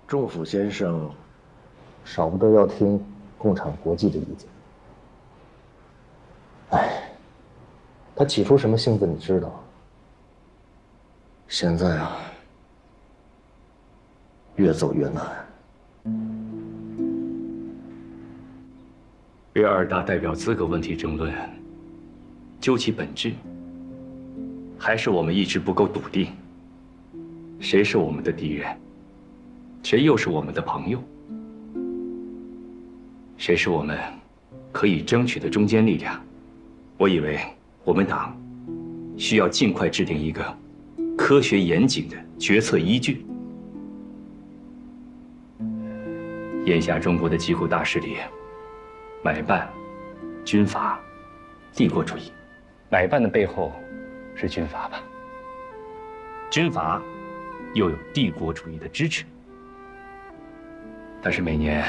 仲甫先生少不得要听共产国际的意见。哎，他起初什么性子你知道？现在啊，越走越难。为二大代表资格问题争论，究其本质，还是我们意志不够笃定。谁是我们的敌人？谁又是我们的朋友？谁是我们可以争取的中坚力量？我以为我们党需要尽快制定一个科学严谨的决策依据。眼下中国的几股大势力，买办、军阀、帝国主义。买办的背后是军阀吧？军阀又有帝国主义的支持。但是每年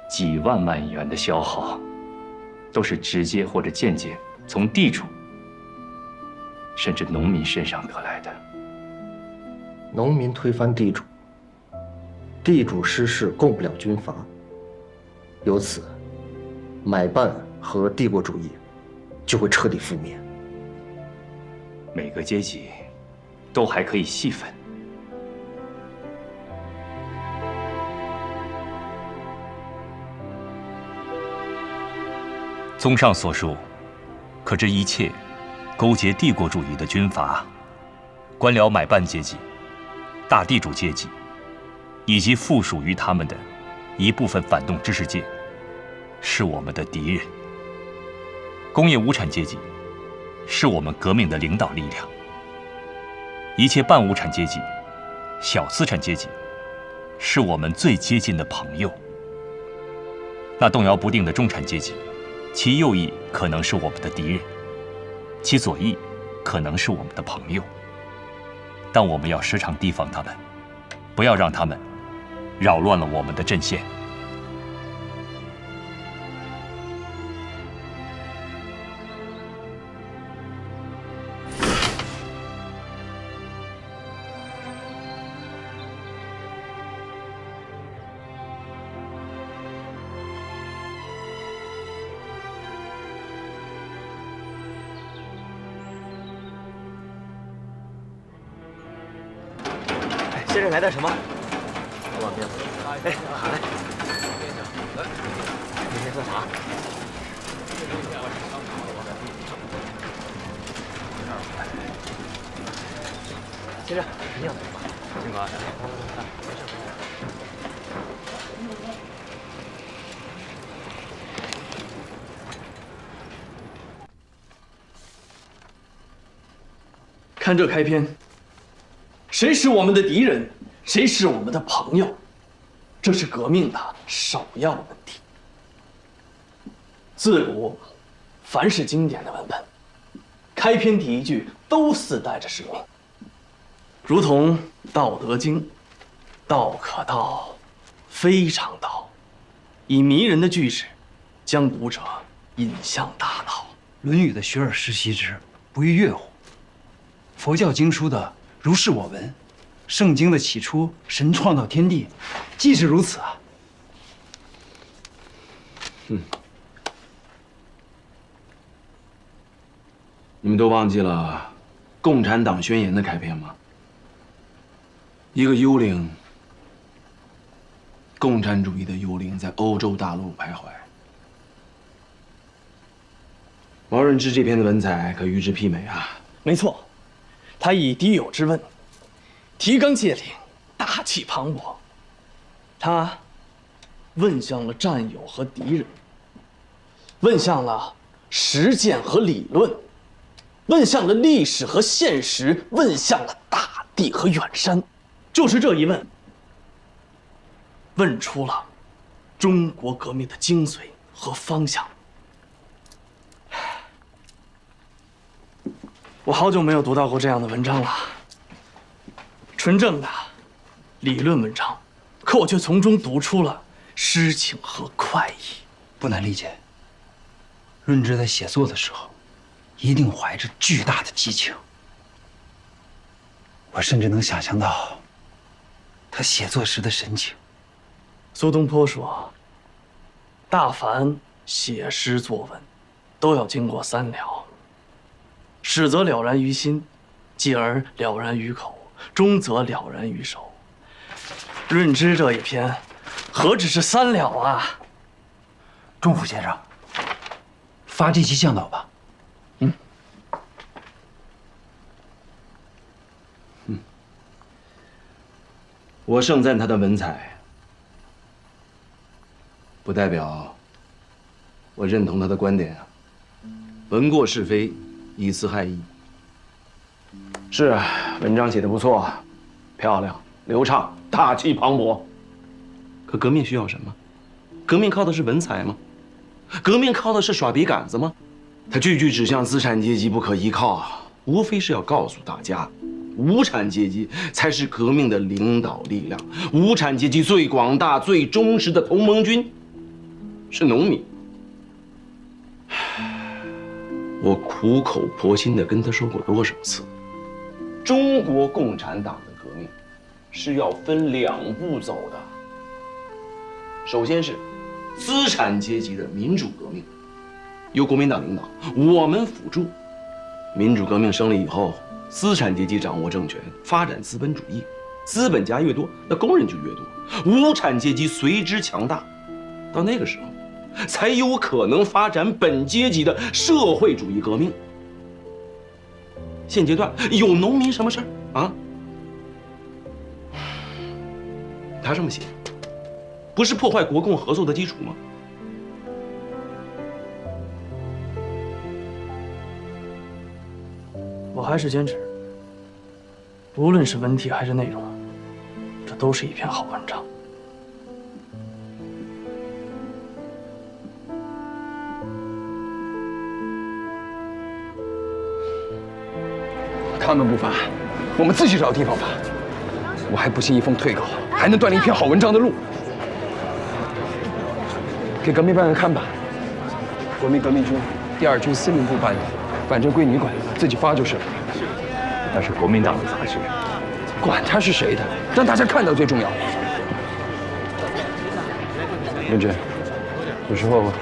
几万万元的消耗，都是直接或者间接从地主甚至农民身上得来的。农民推翻地主，地主失势供不了军阀，由此，买办和帝国主义就会彻底覆灭。每个阶级都还可以细分。综上所述，可知一切勾结帝国主义的军阀、官僚买办阶级、大地主阶级，以及附属于他们的一部分反动知识界，是我们的敌人。工业无产阶级是我们革命的领导力量。一切半无产阶级、小资产阶级，是我们最接近的朋友。那动摇不定的中产阶级，其右翼可能是我们的敌人，其左翼可能是我们的朋友。但我们要时常提防他们，不要让他们扰乱了我们的阵线。先生来点什么？老板面子。哎，好嘞。您先喝茶。先生，一样的吧？辛苦啊。看这开篇。谁是我们的敌人，谁是我们的朋友，这是革命的首要问题。自古，凡是经典的文本，开篇第一句都似带着使命，如同《道德经》：“道可道，非常道。”以迷人的句式，将读者引向大道。《论语》的学而时习之，不亦说乎？佛教经书的如是我闻，圣经的起初，神创造天地，既是如此啊。你们都忘记了《共产党宣言》的开篇吗？一个幽灵，共产主义的幽灵，在欧洲大陆徘徊。毛润之这篇的文采可与之媲美啊！没错，他以敌友之问，提纲挈领，大气磅礴。他问向了战友和敌人，问向了实践和理论，问向了历史和现实，问向了大地和远山。就是这一问，问出了中国革命的精髓和方向。我好久没有读到过这样的文章了，纯正的理论文章，可我却从中读出了诗情和快意。不难理解，润之在写作的时候，一定怀着巨大的激情。我甚至能想象到，他写作时的神情。苏东坡说：“大凡写诗作文，都要经过3了：始则了然于心，继而了然于口，终则了然于手。”润之这一篇，何止是3了啊！仲甫先生，发这期向导吧。我盛赞他的文采，不代表我认同他的观点啊。闻过是非，以词害义。是啊，文章写得不错，漂亮、流畅、大气磅礴。可革命需要什么？革命靠的是文采吗？革命靠的是耍笔杆子吗？他句句指向资产阶级不可依靠，无非是要告诉大家，无产阶级才是革命的领导力量。无产阶级最广大、最忠实的同盟军是农民。我苦口婆心地跟他说过多少次，中国共产党的革命是要分2步走的。首先是资产阶级的民主革命，由国民党领导，我们辅助。民主革命胜利以后，资产阶级掌握政权，发展资本主义，资本家越多，那工人就越多，无产阶级随之强大。到那个时候，才有可能发展本阶级的社会主义革命。现阶段有农民什么事儿啊？他这么写，不是破坏国共合作的基础吗？我还是坚持，无论是文体还是内容，这都是一篇好文章。他们不发，我们自己找地方发。我还不信一封退稿还能断了一篇好文章的路。给革命办看吧，国民革命军第2军司令部办的，反正归你管，自己发就是了。那是国民党的杂志，管他是谁的，让大家看到最重要。润之，有时候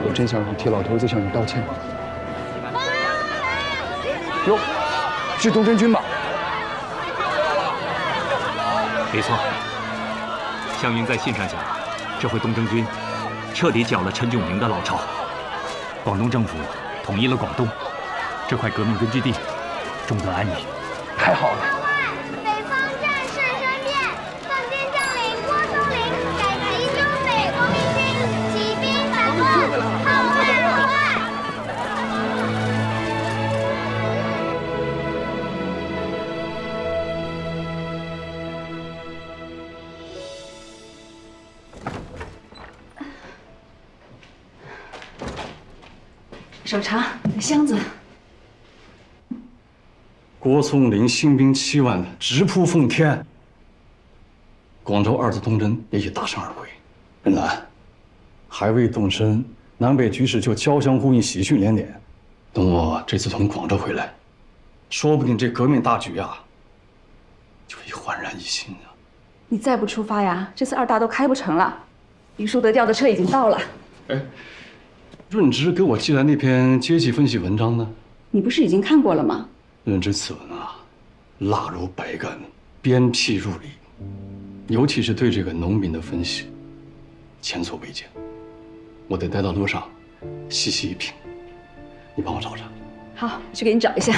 我真想替老头子向你道歉。哟，是东征军吧？没错。湘云在信上讲，这回东征军彻底剿了陈炯明的老巢，广东政府统一了广东，这块革命根据地终得安宁。太好了！北方战胜生变，奉天将领郭松龄改旗东北国民军，起兵反共，浩瀚后爱。手查箱子。郭松龄兴兵7万，直扑奉天。广州2次东征也已大胜而归。任兰，还未动身，南北局势就交相呼应，喜讯连连。等我这次从广州回来，说不定这革命大局啊，就会焕然一新啊！你再不出发呀，这次2大都开不成了。于树德调的车已经到了。哎，润之给我寄来那篇阶级分析文章呢？你不是已经看过了吗？润之此文啊，辣如白干，鞭辟入里，尤其是对这个农民的分析，前所未见。我得带到路上细细一品。你帮我找找。好，去给你找一下。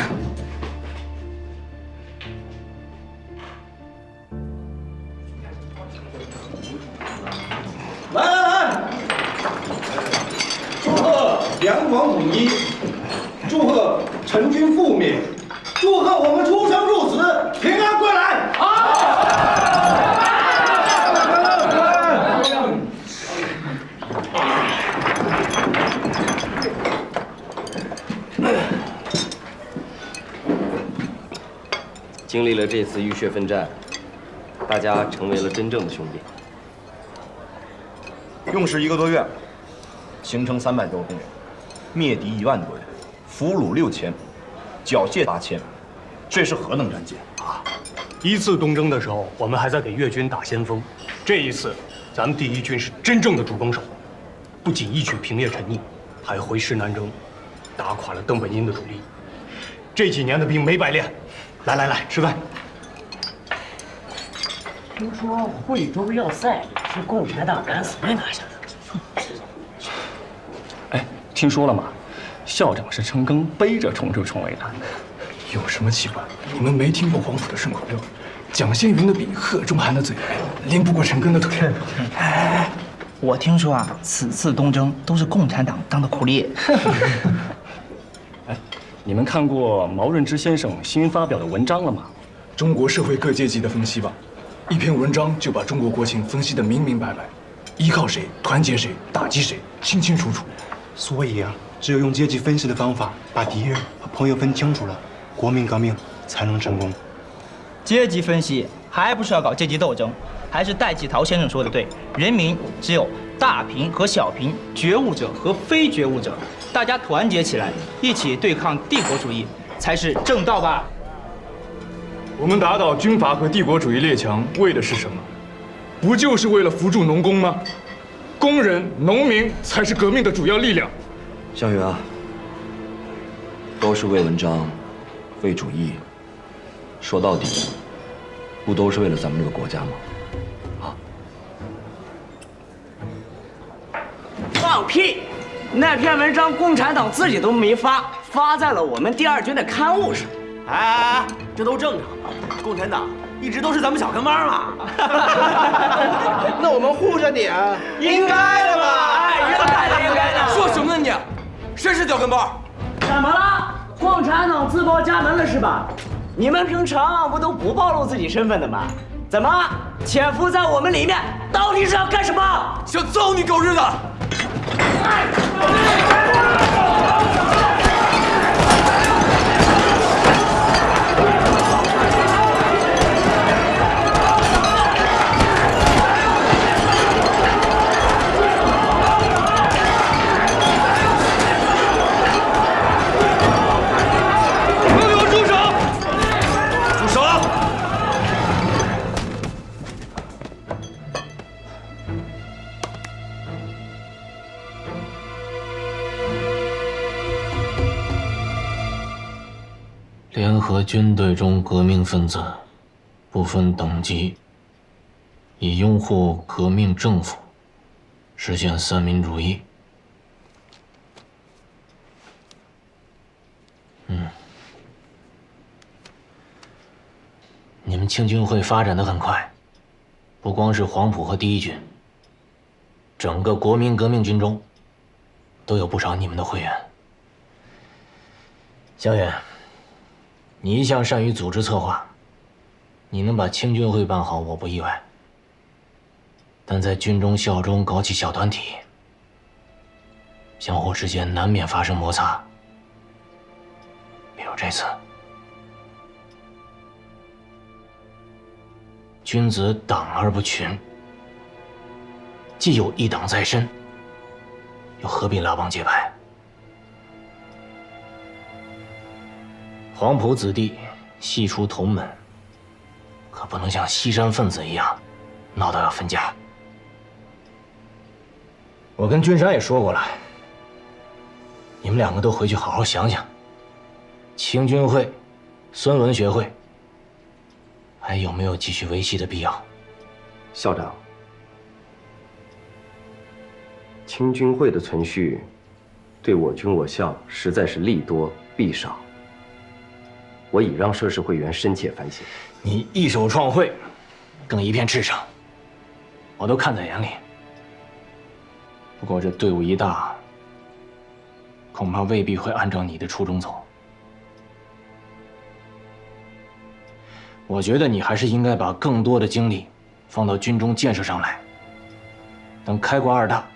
来，祝贺两广统一，祝贺陈军覆灭，祝贺我们出生入死，平安归来！经历了这次浴血奋战，大家成为了真正的兄弟。用时1个多月，形成300多公人，灭敌1万多人，俘虏6000，缴械8000，这是何等战绩啊！一次东征的时候，我们还在给越军打先锋，这一次，咱们第一军是真正的主攻手，不仅一举平灭陈逆，还回师南征，打垮了邓本殷的主力。这几年的兵没白练。来来来，吃饭。听说惠州要塞是共产党敢死队拿下的。哎，听说了吗？校长是陈赓背着重州重围的。有什么奇怪？你们没听过黄埔的顺口溜？蒋先云的笔，贺中涵的嘴，拎不过陈赓的腿。哎，我听说啊，此次东征都是共产党当的苦力。哎，你们看过毛润之先生新发表的文章了吗？中国社会各阶级的分析吧，一篇文章就把中国国情分析得明明白白，依靠谁，团结谁，打击谁，清清楚楚。所以啊，只有用阶级分析的方法，把敌人和朋友分清楚了，国民革命才能成功。阶级分析还不是要搞阶级斗争，还是戴季陶先生说的对，人民只有大贫和小贫，觉悟者和非觉悟者，大家团结起来，一起对抗帝国主义，才是正道吧。我们打倒军阀和帝国主义列强，为的是什么？不就是为了扶助农工吗？工人、农民才是革命的主要力量。向云啊，都是为文章，为主义。说到底，不都是为了咱们这个国家吗？放屁！那篇文章共产党自己都没发，发在了我们第二军的刊物上。哎，这都正常。共产党一直都是咱们小跟班嘛。那我们护着你啊，应该的嘛。哎，应该的，应该的。说什么呢你？谁是小跟班？怎么了？共产党自报家门了是吧？你们平常不都不暴露自己身份的吗？怎么潜伏在我们里面，到底是要干什么？想揍你狗日的！联合军队中革命分子，不分等级，以拥护革命政府，实现三民主义。你们清军会发展得很快，不光是黄埔和第一军，整个国民革命军中都有不少你们的会员。萧远，你一向善于组织策划，你能把清军会办好，我不意外。但在军中校中搞起小团体，相互之间难免发生摩擦。比如这次，君子党而不群，既有一党在身，又何必拉帮结派？黄埔子弟系出同门，可不能像西山分子一样闹到要分家。我跟君山也说过了，你们两个都回去好好想想，清军会、孙文学会还有没有继续维系的必要？校长，清军会的存续，对我军我校实在是利多弊少。我已让涉事会员深切反省。你一手创会，更一片赤诚，我都看在眼里。不过这队伍一大，恐怕未必会按照你的初衷走。我觉得你还是应该把更多的精力放到军中建设上来。等开国二大，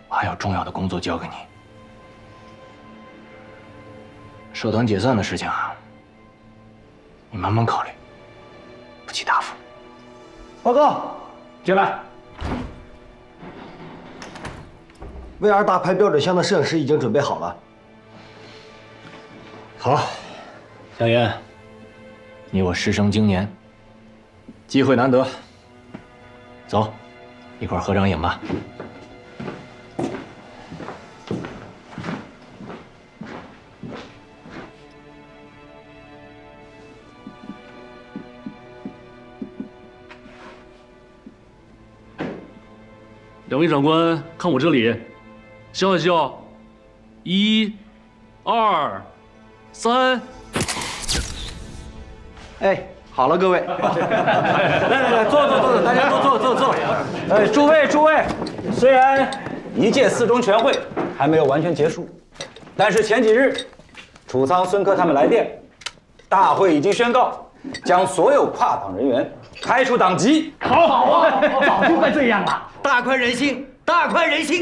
我还有重要的工作交给你。社团解散的事情啊，你慢慢考虑，不起大夫。报告，进来。为二大拍标准箱的摄影师已经准备好了。好，小严，你我师生经年，机会难得，走，一块儿合张影吧。两位长官，看我这里，笑一笑。1、2、3。哎，好了，各位，来，坐，大家都坐。哎，诸位，虽然1届4中全会还没有完全结束，但是前几日，储仓孙科他们来电，大会已经宣告，将所有跨党人员开除党籍。好啊，早就该这样了。大快人心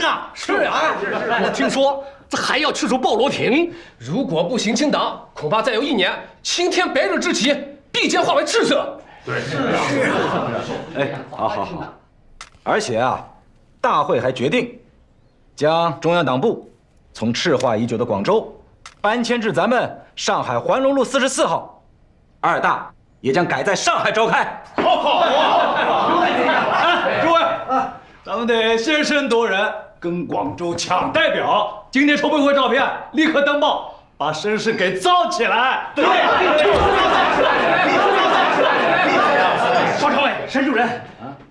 啊！是啊，我听说这还要去除鲍罗廷，如果不行清党，恐怕再有1年，青天白日之旗必将化为赤色。对，是啊。哎，好。而且啊，大会还决定，将中央党部从赤化已久的广州搬迁至咱们上海环龙路44号，2大也将改在上海召开。好啊！诸位，咱们得先声夺人，跟广州抢代表。今天筹备会照片立刻登报，把声势给造起来。对，邵朝伟、沈主任，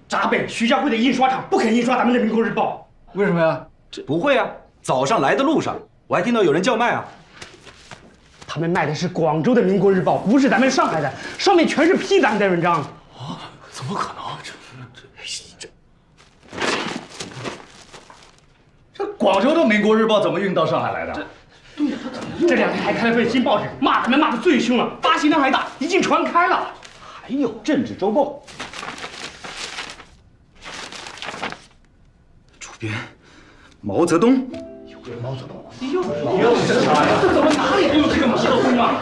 闸北徐家汇的印刷厂不肯印刷咱们的《民国日报》，为什么呀？这不会啊！早上来的路上，我还听到有人叫卖啊。他们卖的是广州的《民国日报》，不是咱们上海的，上面全是批咱们的文章。啊，怎么可能？这广州的《民国日报》怎么运到上海来的？对呀，这2天还开了份新报纸，骂咱们骂得最凶了，发行量还大，已经传开了。还有《政治周报》，主编毛泽东。有个毛泽东，又是他呀！这怎么哪里都有这个毛泽东啊？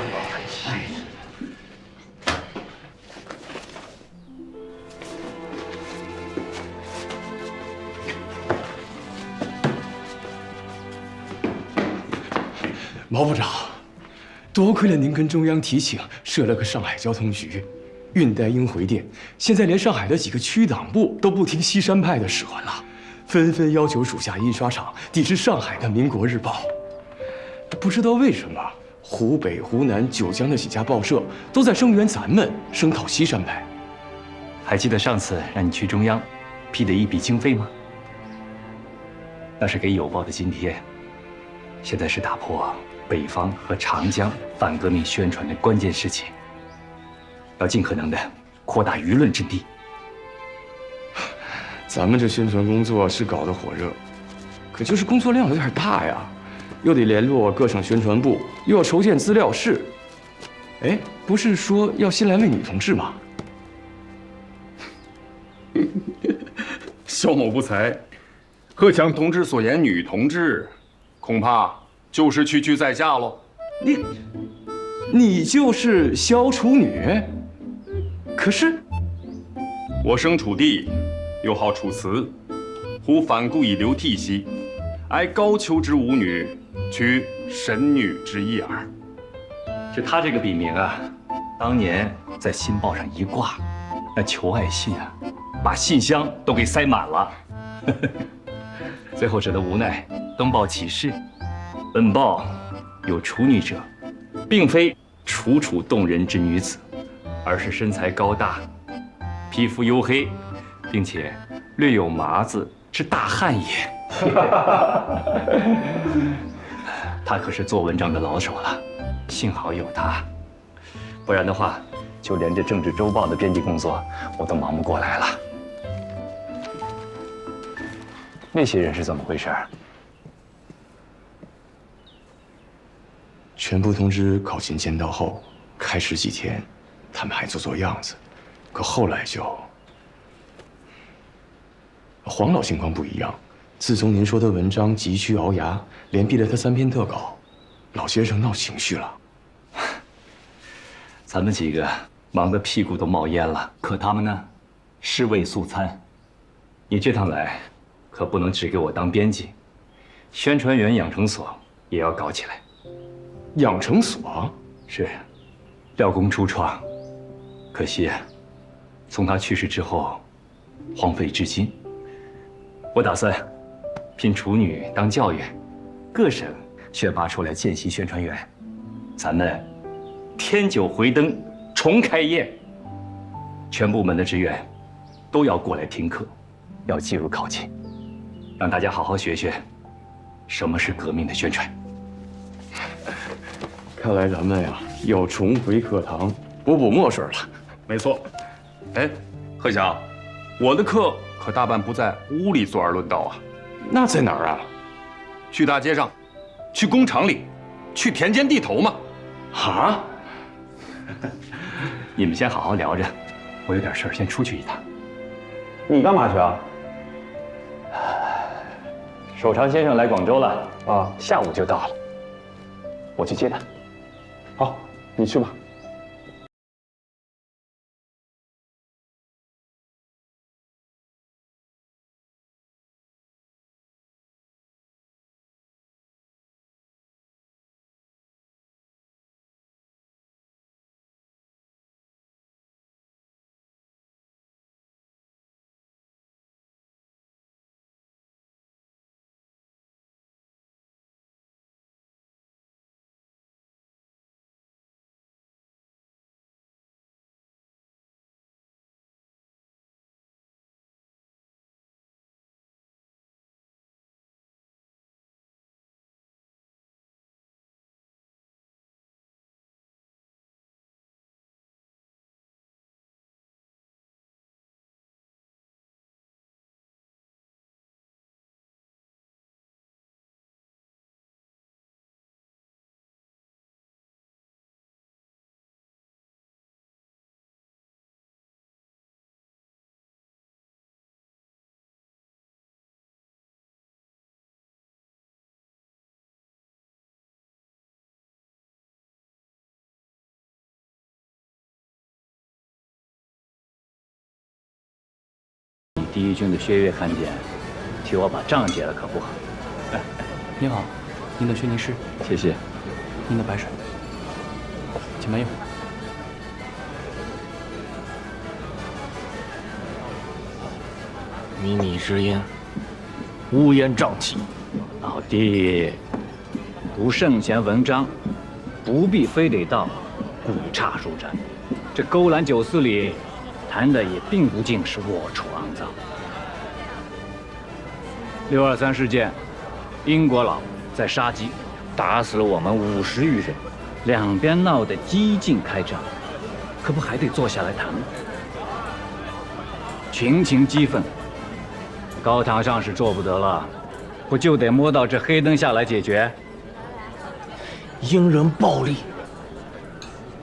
毛部长，多亏了您跟中央提请，设了个上海交通局，运代应回电，现在连上海的几个区党部都不听西山派的使唤了，纷纷要求属下印刷厂抵制上海的《民国日报》。不知道为什么，湖北、湖南、九江的几家报社都在声援咱们，声讨西山派。还记得上次让你去中央批的一笔经费吗？那是给友报的津贴，现在是打破北方和长江反革命宣传的关键时期，要尽可能的扩大舆论阵地。咱们这宣传工作是搞得火热，可就是工作量有点大呀，又得联络各省宣传部，又要筹建资料室。哎，不是说要新来位女同志吗？肖某不才，贺强同志所言女同志，恐怕就是区区在下喽。你就是萧楚女？可是我生楚地，又号楚辞，忽反顾以流涕兮，哀高丘之舞女，取神女之意耳。就他这个笔名啊，当年在《新报》上一挂，那求爱信啊，把信箱都给塞满了。最后只得无奈登报启事，本报有处女者，并非楚楚动人之女子，而是身材高大，皮肤黝黑，并且略有麻子之大汉也。他可是做文章的老手了，幸好有他，不然的话，就连这《政治周报》的编辑工作我都忙不过来了。那些人是怎么回事？全部通知考勤签到后，开始几天，他们还做样子，可后来就……黄老情况不一样，自从您说的文章急需熬牙，连毙了他3篇特稿，老先生闹情绪了。咱们几个忙得屁股都冒烟了，可他们呢，尸位素餐。你这趟来，可不能只给我当编辑，宣传员养成所也要搞起来。养成所是，廖公初创，可惜从他去世之后，荒废至今。我打算聘处女当教员，各省选拔出来见习宣传员，咱们添酒回灯，重开业。全部门的职员都要过来听课，要记入考绩，让大家好好学学什么是革命的宣传。看来咱们呀要重回课堂补墨水了。没错。哎，贺祥，我的课可大半不在屋里坐而论道啊。那在哪儿啊？去大街上，去工厂里，去田间地头嘛。啊？你们先好好聊着，我有点事儿，先出去一趟。你干嘛去啊？守常先生来广州了啊，下午就到了，我去接他。好，你去吧。第一军的薛岳看见，替我把账结了，可不好。您好，您的轩尼诗，谢谢。您的白水，请慢用。靡靡之音，乌烟瘴气。老弟，读圣贤文章，不必非得到古刹书斋。这勾栏酒肆里谈的也并不尽是龌龊肮脏。623事件，英国佬在杀鸡，打死了我们50余人，两边闹得激进开战，可不还得坐下来谈吗？群情激愤，高堂上是做不得了，不就得摸到这黑灯下来解决？英人暴力，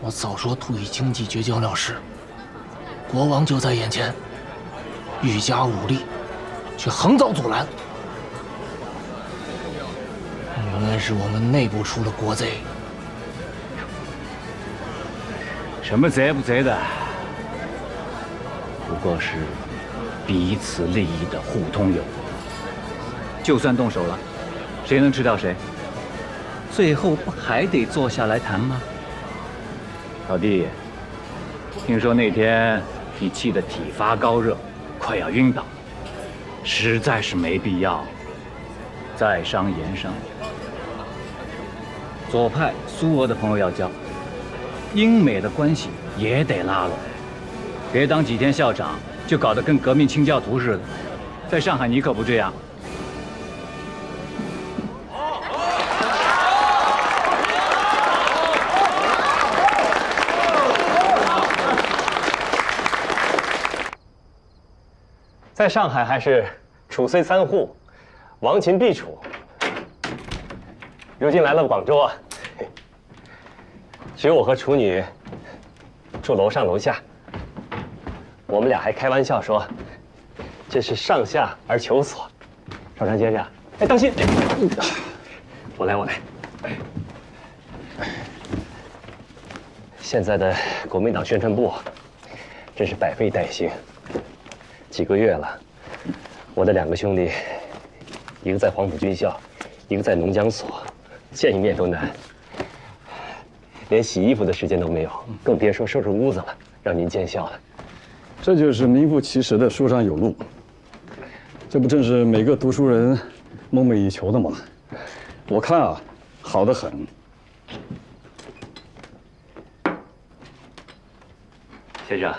我早说土以经济绝交了事，国王就在眼前，欲加武力，却横遭阻拦。原来是我们内部出了国贼。什么贼不贼的，不过是彼此利益的互通有无。就算动手了，谁能吃掉谁？最后不还得坐下来谈吗？老弟，听说那天你气得体发高热，快要晕倒，实在是没必要再商言商。左派苏俄的朋友要交，英美的关系也得拉拢，别当几天校长就搞得跟革命清教徒似的。在上海你可不这样。在上海还是楚虽三户，亡秦必楚。如今来了广州啊，只有我和处女住楼上楼下。我们俩还开玩笑说，这是上下而求索。少长先生，哎，当心！我来。现在的国民党宣传部真是百废待兴。几个月了，我的2个兄弟，一个在黄埔军校，一个在农讲所，见一面都难，连洗衣服的时间都没有，更别说收拾屋子了，让您见笑了。这就是名副其实的书上有路，这不正是每个读书人梦寐以求的吗？我看啊，好得很。先生，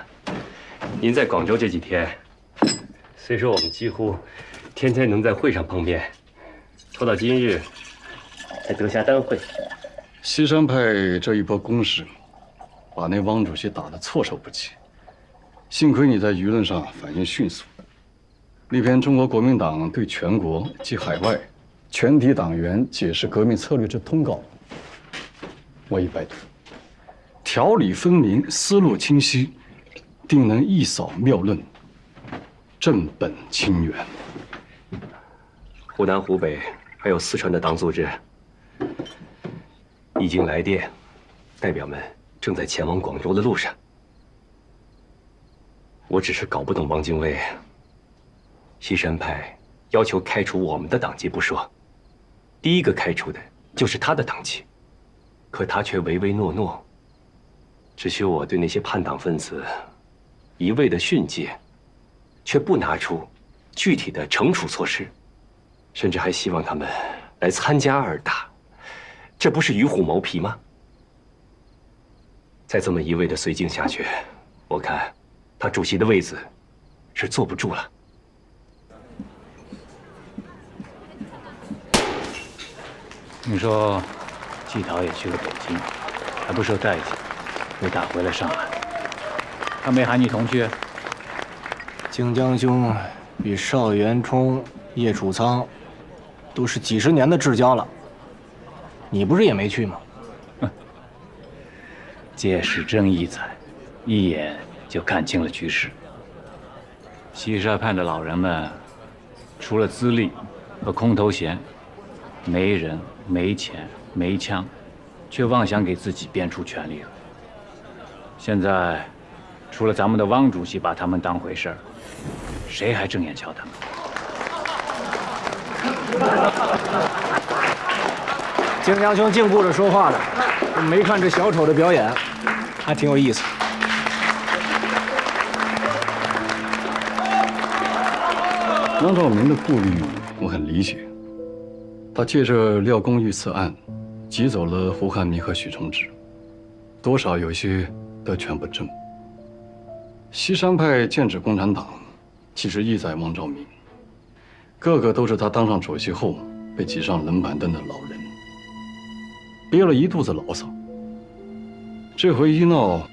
您在广州这几天，虽说我们几乎天天能在会上碰面，拖到今日才得暇单会。西山派这一波攻势，把那汪主席打得措手不及。幸亏你在舆论上反应迅速，那篇中国国民党对全国及海外全体党员解释革命策略之通告，我已拜读。条理分明，思路清晰，定能一扫谬论，正本清源。湖南、湖北还有四川的党组织已经来电，代表们正在前往广州的路上。我只是搞不懂汪精卫，西山派要求开除我们的党籍不说，第一个开除的就是他的党籍，可他却唯唯诺诺，只许我对那些叛党分子一味的训诫，却不拿出具体的惩处措施，甚至还希望他们来参加二大，这不是与虎谋皮吗？再这么一味的绥靖下去，我看他主席的位子是坐不住了。听说季陶也去了北京，还不受待见，又打回了上海。他没喊你同去？靖江兄比邵元冲、叶楚仓都是几十年的至交了，你不是也没去吗？借是真异才，一眼就看清了局势。西山派的老人们，除了资历和空头衔，没人、没钱、没枪，却妄想给自己编出权力了。现在，除了咱们的汪主席把他们当回事儿，谁还正眼瞧他们？靖江兄净顾着说话呢，我没看这小丑的表演，还挺有意思。汪兆铭的顾虑我很理解，他借着廖公遇刺案，挤走了胡汉民和许崇智，多少有些得权不正。西山派剑指共产党，其实意在汪兆铭，个个都是他当上主席后被挤上冷板凳的老人，憋了一肚子牢骚。这回一闹，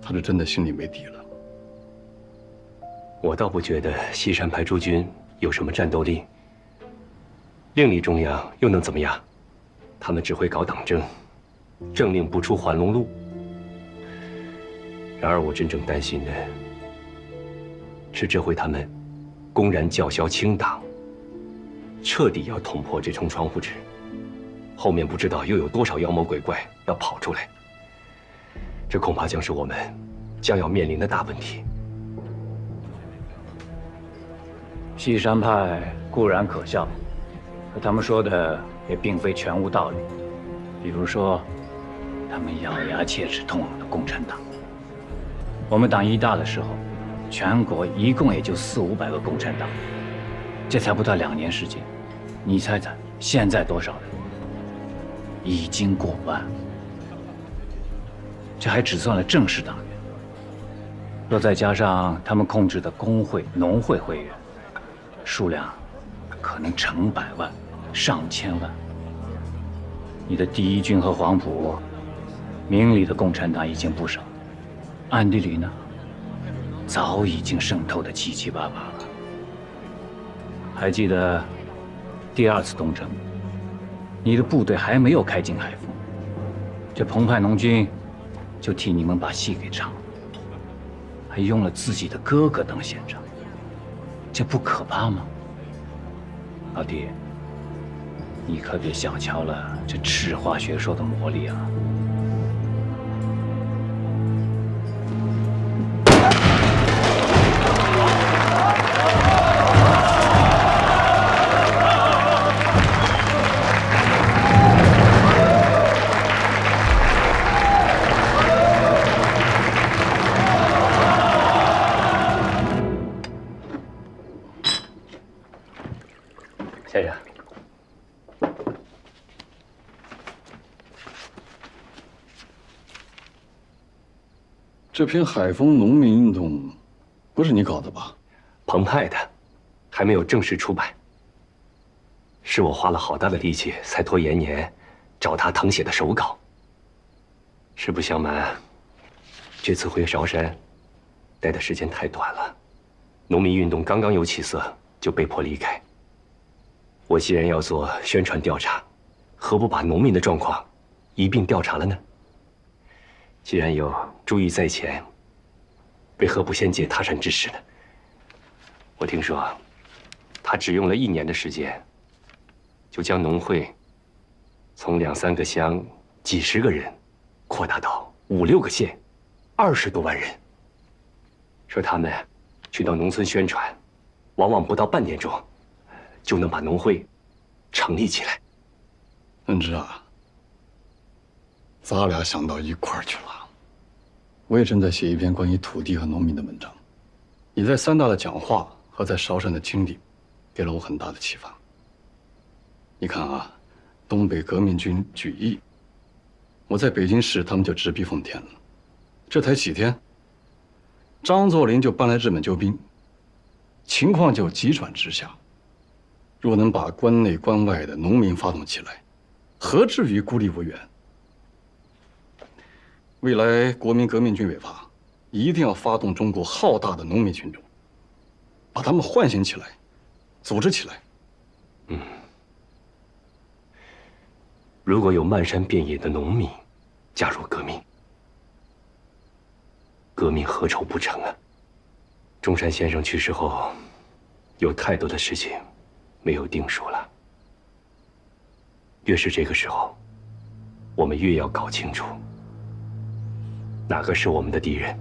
他是真的心里没底了。我倒不觉得西山派诸军有什么战斗力，另立中央又能怎么样？他们只会搞党争，政令不出还龙路。然而我真正担心的是，这回他们公然叫嚣清党，彻底要捅破这重窗户纸，后面不知道又有多少妖魔鬼怪要跑出来，这恐怕将是我们将要面临的大问题。西山派固然可笑，可他们说的也并非全无道理。比如说，他们咬牙切齿痛恨的共产党。我们党一大的时候，全国一共也就400-500个共产党，这才不到2年时间，你猜猜现在多少人？已经过万。这还只算了正式党员，若再加上他们控制的工会、农会会员，数量可能成百万、上千万。你的第一军和黄埔，明里的共产党已经不少，暗地里呢，早已经渗透得七七八八了。还记得第2次东征，你的部队还没有开进海丰，这澎湃农军就替你们把戏给唱了，还用了自己的哥哥当县长，这不可怕吗？老弟，你可别小瞧了这赤化学说的魔力啊！这篇海丰农民运动，不是你搞的吧？澎湃的，还没有正式出版。是我花了好大的力气才拖延年找他誊写的手稿。实不相瞒，这次回韶山，待的时间太短了，农民运动刚刚有起色，就被迫离开。我既然要做宣传调查，何不把农民的状况一并调查了呢？既然有珠玉在前，为何不先借他山之势呢？我听说，他只用了1年的时间，就将农会从2、3个乡、几十个人，扩大到5、6个县，20多万人。说他们去到农村宣传，往往不到半年中，就能把农会成立起来。恩芝啊，咱俩想到一块儿去了。我也正在写一篇关于土地和农民的文章。你在3大的讲话和在韶山的经历，给了我很大的启发。你看啊，东北革命军举义，我在北京市他们就直逼奉天了。这才几天，张作霖就搬来日本救兵，情况就急转直下。若能把关内关外的农民发动起来，何至于孤立无援？未来国民革命军委发，一定要发动中国浩大的农民群众，把他们唤醒起来，组织起来。如果有漫山遍野的农民加入革命，革命何愁不成啊？中山先生去世后，有太多的事情没有定数了。越是这个时候，我们越要搞清楚，哪个是我们的敌人，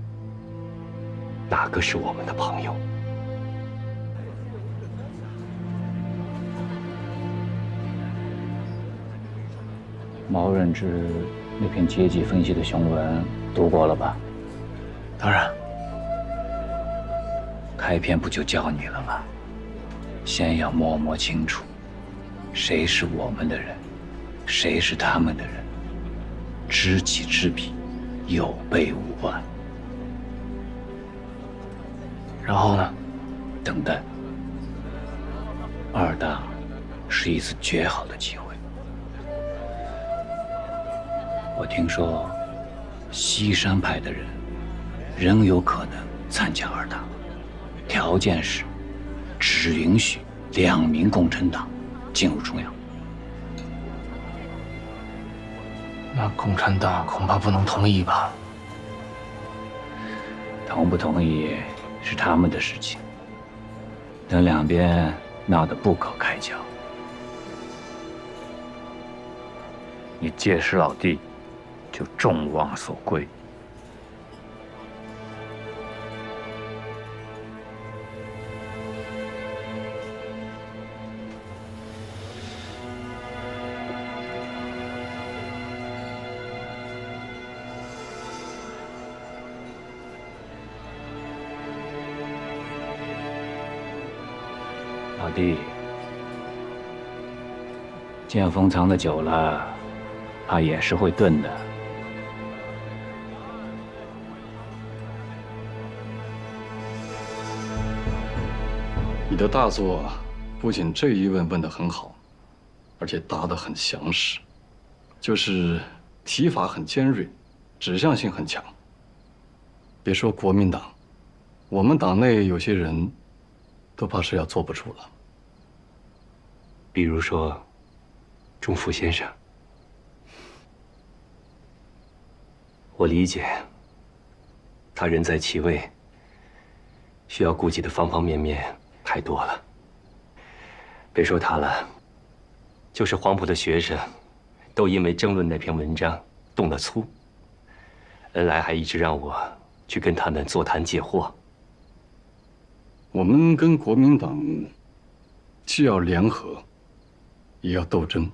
哪个是我们的朋友。毛任之那篇阶级分析的雄文读过了吧？当然。开篇不就教你了吗？先要摸清楚，谁是我们的人，谁是他们的人，知己知彼，有备无患。然后呢？等待。2大是一次绝好的机会。我听说，西山派的人仍有可能参加2大，条件是只允许2名共产党进入中央。那共产党恐怕不能同意吧？同不同意是他们的事情。等两边闹得不可开交，你届时老弟就众望所归。老弟，见风藏得久了，怕也是会钝的。你的大作不仅这一问问得很好，而且答得很详实，就是题法很尖锐，指向性很强。别说国民党，我们党内有些人都怕是要坐不住了。比如说，钟福先生，我理解，他人在其位，需要顾及的方方面面太多了。别说他了，就是黄埔的学生，都因为争论那篇文章动了粗。恩来还一直让我去跟他们座谈解惑。我们跟国民党既要联合，也要斗争，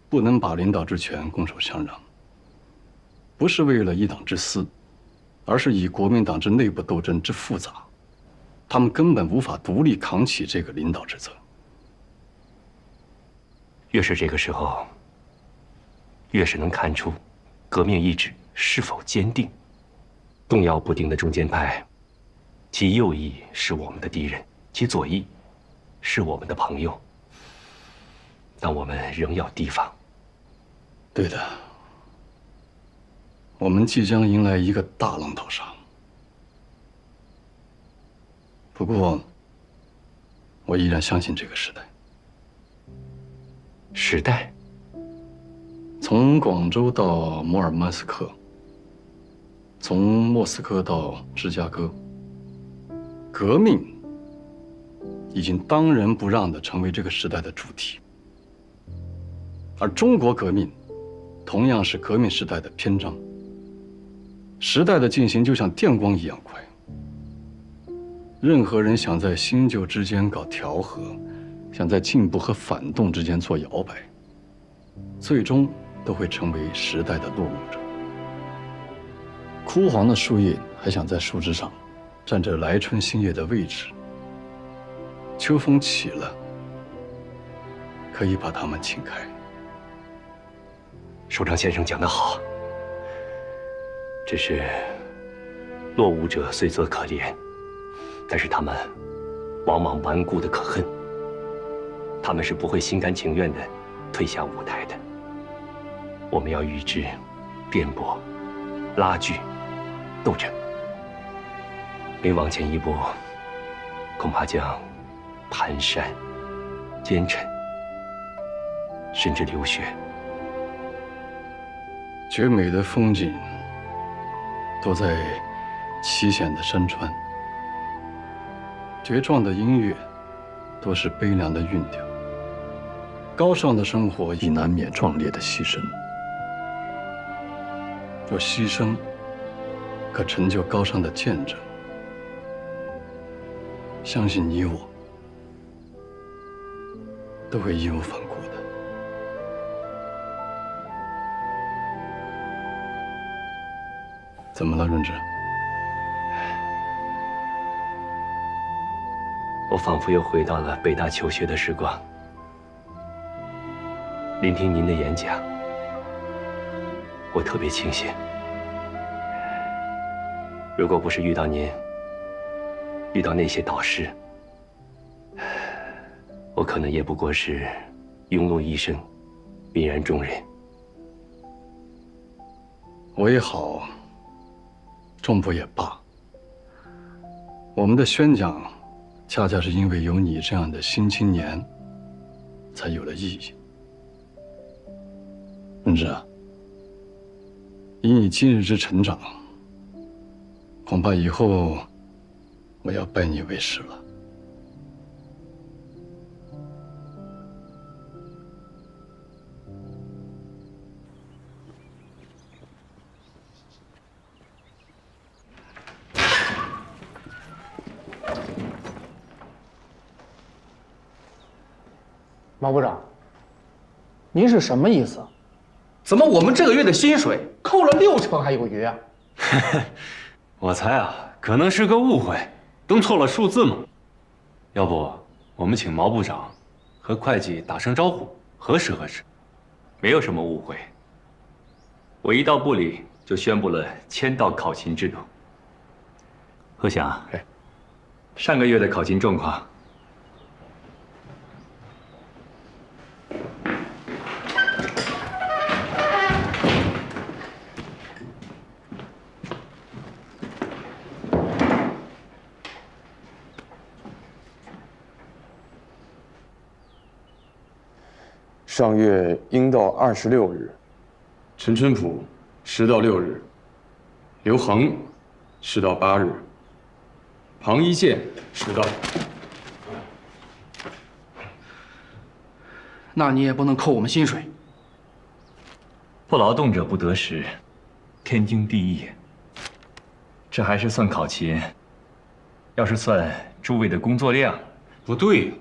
不能把领导之权拱手相让。不是为了一党之私，而是以国民党之内部斗争之复杂，他们根本无法独立扛起这个领导之责。越是这个时候，越是能看出革命意志是否坚定。动摇不定的中间派，其右翼是我们的敌人，其左翼是我们的朋友。但我们仍要提防。对的，我们即将迎来一个大浪淘沙。不过，我依然相信这个时代。时代？从广州到摩尔曼斯克，从莫斯科到芝加哥，革命已经当仁不让地成为这个时代的主题。而中国革命，同样是革命时代的篇章。时代的进行就像电光一样快。任何人想在新旧之间搞调和，想在进步和反动之间做摇摆，最终都会成为时代的落伍者。枯黄的树叶还想在树枝上占着来春新叶的位置，秋风起了，可以把它们请开。首长先生讲得好，只是落伍者虽则可怜，但是他们往往顽固的可恨，他们是不会心甘情愿地退下舞台的。我们要与之辩驳、拉锯、斗争。每往前一步，恐怕将蹒跚、奸臣，甚至流血。绝美的风景都在奇险的山川，绝壮的音乐都是悲凉的韵调，高尚的生活亦难免壮烈的牺牲。若牺牲可成就高尚的见证，相信你我都会义无反顾的。怎么了，润之？我仿佛又回到了北大求学的时光，聆听您的演讲，我特别庆幸。如果不是遇到您，遇到那些导师，我可能也不过是庸碌一生，泯然众人。我也好，众不也罢。我们的宣讲，恰恰是因为有你这样的新青年，才有了意义。润之啊，以你今日之成长，恐怕以后我要拜你为师了。毛部长，您是什么意思？怎么我们这个月的薪水扣了60%还有余啊？我猜啊，可能是个误会，登错了数字嘛。要不我们请毛部长和会计打声招呼，核实核实。没有什么误会。我一到部里就宣布了签到考勤制度。贺祥，上个月的考勤状况。上月应到26日，陈春甫10到6日，刘恒10到8日，庞一健10到。那你也不能扣我们薪水。不劳动者不得食，天经地义。这还是算考勤，要是算诸位的工作量，不对。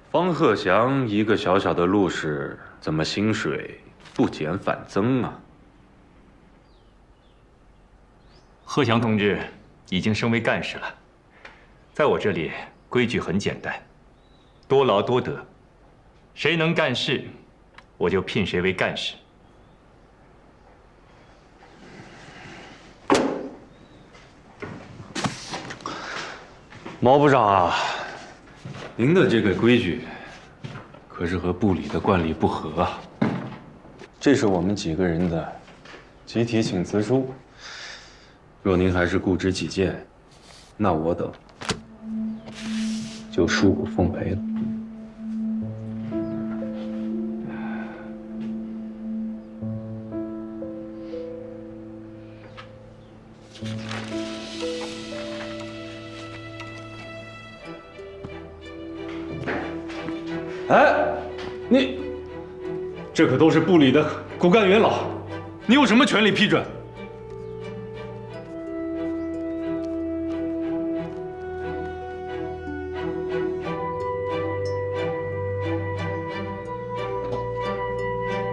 方鹤翔一个小小的陆士，怎么薪水不减反增啊？贺祥同志已经升为干事了，在我这里规矩很简单，多劳多得，谁能干事，我就聘谁为干事。毛部长啊，您的这个规矩，可是和部里的惯例不合啊。这是我们几个人的集体请辞书。若您还是固执己见，那我等就恕不奉陪了。哎，你，这可都是部里的骨干元老，你有什么权利批准？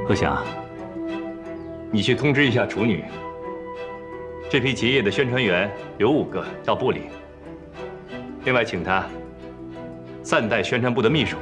贺祥，你去通知一下处女，这批结业的宣传员有5个到部里，另外请他暂代宣传部的秘书。